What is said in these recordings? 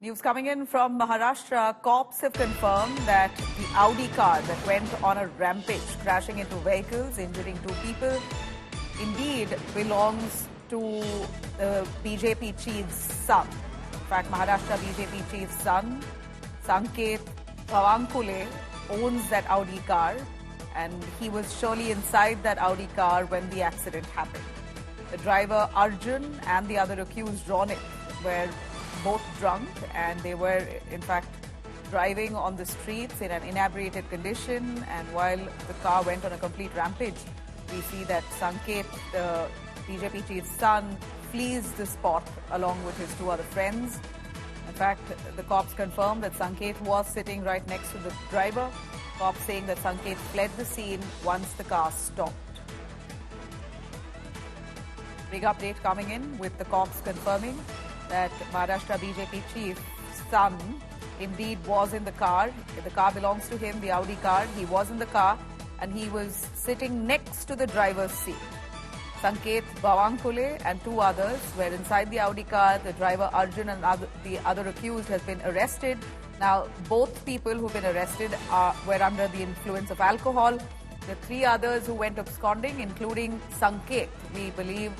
News coming in from Maharashtra. Cops have confirmed that the Audi car that went on a rampage, crashing into vehicles, injuring 2 people, indeed belongs to the BJP chief's son. In fact, Maharashtra BJP chief's son, Sanket Bawankule, owns that Audi car, and he was surely inside that Audi car when the accident happened. The driver Arjun and the other accused Ronit were both drunk, and they were in fact driving on the streets in an inebriated condition. And while the car went on a complete rampage, we see that Sanket, the BJP chief's son, flees the spot along with his 2 other friends. In fact, the cops confirmed that Sanket was sitting right next to the driver. Cops saying that Sanket fled the scene once the car stopped. Big update coming in with the cops confirming that Maharashtra BJP chief's son indeed was in the car. The car belongs to him, the Audi car. He was in the car and he was sitting next to the driver's seat. Sanket Bawankule and 2 others were inside the Audi car. The driver Arjun and the other accused has been arrested. Now, both people who've been arrested were under the influence of alcohol. The 3 others who went absconding, including Sanket, we believe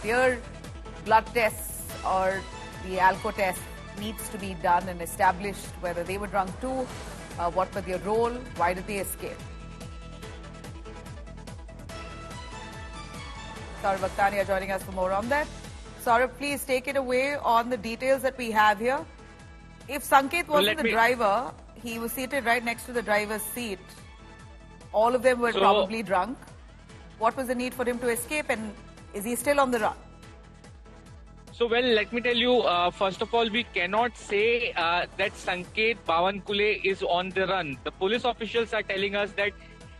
their blood tests or the alco test needs to be done and established whether they were drunk too, what were their role, why did they escape. Saurabh Bhaktania joining us for more on that. Saurabh, please take it away on the details that we have here. If Sanket wasn't the driver, he was seated right next to the driver's seat. All of them were probably drunk. What was the need for him to escape, and is he still on the run? So, well, let me tell you, first of all, we cannot say that Sanket Bawankule is on the run. The police officials are telling us that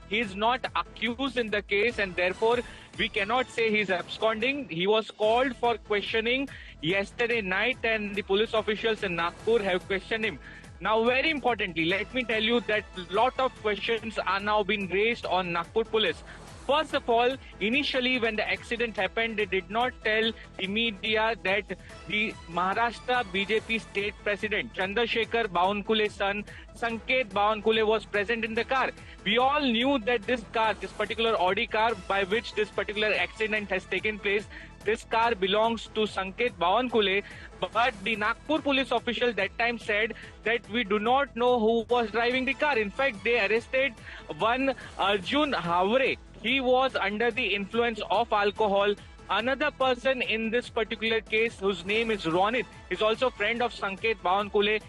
he is not accused in the case, and therefore we cannot say he is absconding. He was called for questioning yesterday night, and the police officials in Nagpur have questioned him. Now, very importantly, let me tell you that a lot of questions are now being raised on Nagpur police. First of all, initially when the accident happened, they did not tell the media that the Maharashtra BJP state president, Chandrasekhar Bawankule's son, Sanket Bawankule, was present in the car. We all knew that this car, this particular Audi car by which this particular accident has taken place, this car belongs to Sanket Bawankule, but the Nagpur police official that time said that we do not know who was driving the car. In fact, they arrested one Arjun Havre. He was under the influence of alcohol. Another person in this particular case, whose name is Ronit, is also a friend of Sanket Bawankule.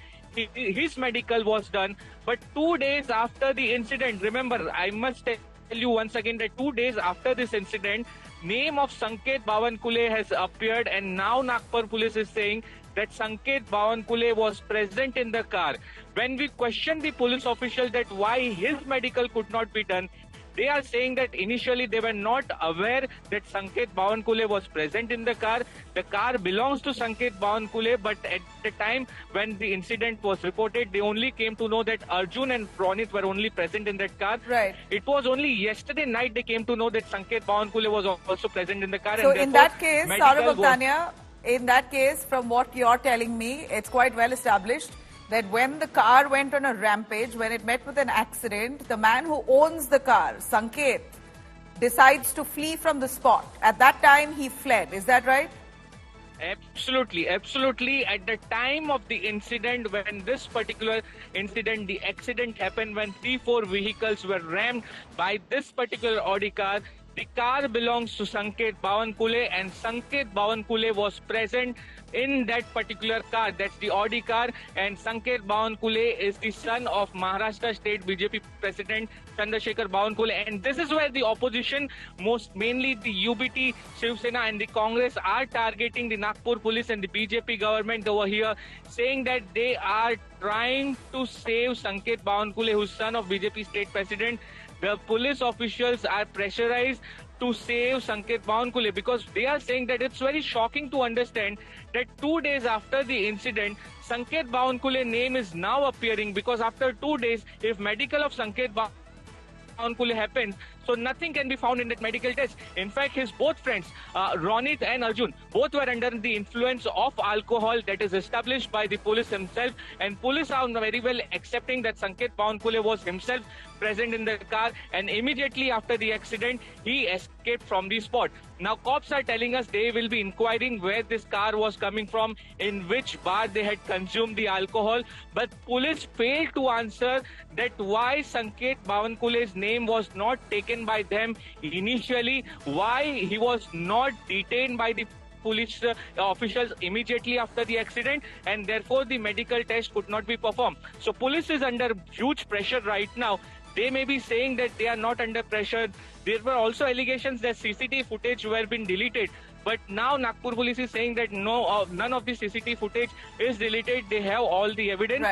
His medical was done. But 2 days after the incident, remember, I must tell you once again that 2 days after this incident, name of Sanket Bawankule has appeared, and now Nagpur police is saying that Sanket Bawankule was present in the car. When we questioned the police official that why his medical could not be done, they are saying that initially they were not aware that Sanket Bawankule was present in the car. The car belongs to Sanket Bawankule, but at the time when the incident was reported, they only came to know that Arjun and Ronit were only present in that car. Right. It was only yesterday night they came to know that Sanket Bawankule was also present in the car. So and in that case, Saurabh Bhaktania, in that case, from what you're telling me, it's quite well established that when the car went on a rampage, when it met with an accident, the man who owns the car, Sanket, decides to flee from the spot. At that time, he fled. Is that right? Absolutely, absolutely. At the time of the incident, when this particular incident, the accident happened when 3-4 vehicles were rammed by this particular Audi car. The car belongs to Sanket Bawankule, and Sanket Bawankule was present in that particular car. That's the Audi car, and Sanket Bawankule is the son of Maharashtra State BJP President Chandrasekhar Bawankule. And this is where the opposition, most mainly the UBT, Shiv Sena and the Congress, are targeting the Nagpur police and the BJP government over here, saying that they are trying to save Sanket Bawankule, who's son of BJP State President. The police officials are pressurized to save Sanket Bawankule because they are saying that it's very shocking to understand that 2 days after the incident, Sanket Bawankule name is now appearing, because after 2 days, if medical of Sanket Bawankule happens, So nothing can be found in that medical test. In fact, his both friends, Ronit and Arjun, both were under the influence of alcohol. That is established by the police himself. And police are very well accepting that Sanket Bawankule was himself present in the car, and immediately after the accident, he escaped from the spot. Now, cops are telling us they will be inquiring where this car was coming from, in which bar they had consumed the alcohol, but police failed to answer that why Sanket Bawankule's name was not taken by them initially, why he was not detained by the police officials immediately after the accident, and therefore the medical test could not be performed. So police is under huge pressure right now. They may be saying that they are not under pressure. There were also allegations that CCTV footage were been deleted. But now Nagpur police is saying that no, none of the CCTV footage is deleted. They have all the evidence. Right.